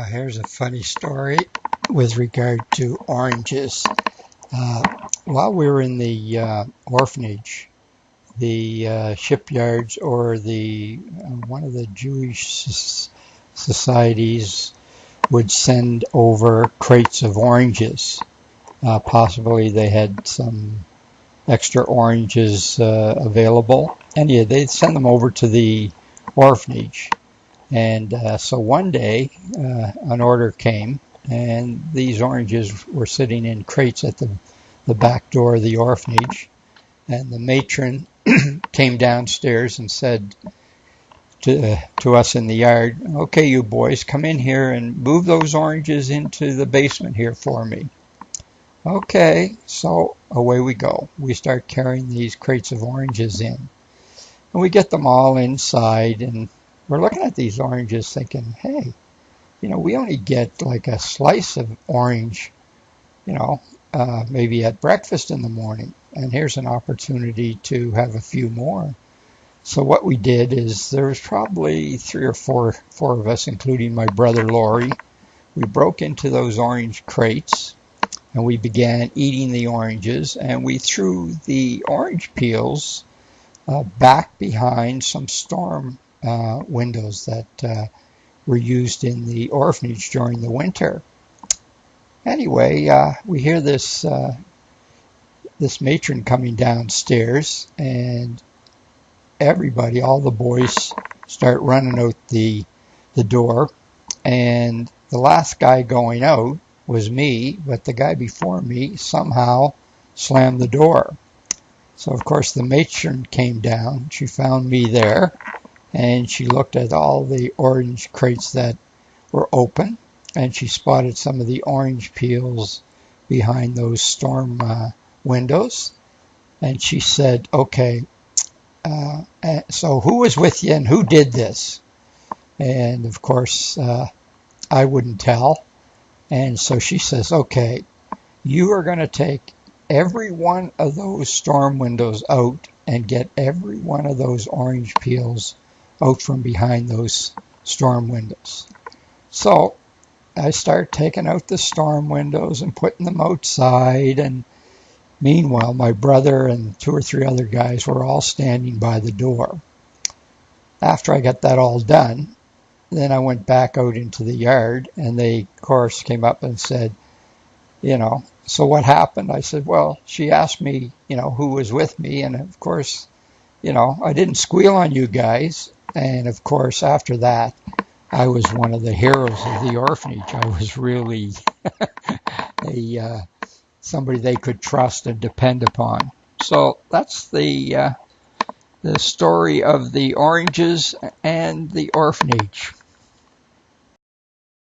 Here's a funny story with regard to oranges. While we were in the orphanage, the shipyards or the one of the Jewish societies would send over crates of oranges. Possibly they had some extra oranges available, and yeah, they'd send them over to the orphanage. And so one day, an order came, and these oranges were sitting in crates at the back door of the orphanage. And the matron came downstairs and said to us in the yard, "Okay, you boys, come in here and move those oranges into the basement here for me." Okay, so away we go. We start carrying these crates of oranges in. And we get them all inside, and we're looking at these oranges thinking, hey, we only get like a slice of orange, maybe at breakfast in the morning. And here's an opportunity to have a few more. So what we did is there was probably three or four of us, including my brother Laurie. We broke into those orange crates and we began eating the oranges, and we threw the orange peels back behind some storm windows that were used in the orphanage during the winter. Anyway, we hear this matron coming downstairs, and everybody, all the boys, start running out the door, and the last guy going out was me, but the guy before me somehow slammed the door. So of course the matron came down, she found me there, and she looked at all the orange crates that were open, and she spotted some of the orange peels behind those storm windows. And she said, okay, so who was with you and who did this? And of course, I wouldn't tell. And so she says, okay, you are going to take every one of those storm windows out and get every one of those orange peels out from behind those storm windows. So I start taking out the storm windows and putting them outside, and meanwhile my brother and two or three other guys were all standing by the door. After I got that all done, then I went back out into the yard, and they of course came up and said, so what happened? I said, well, she asked me, who was with me, and of course, I didn't squeal on you guys. And of course, after that, I was one of the heroes of the orphanage. I was really somebody they could trust and depend upon. So that's the story of the oranges and the orphanage.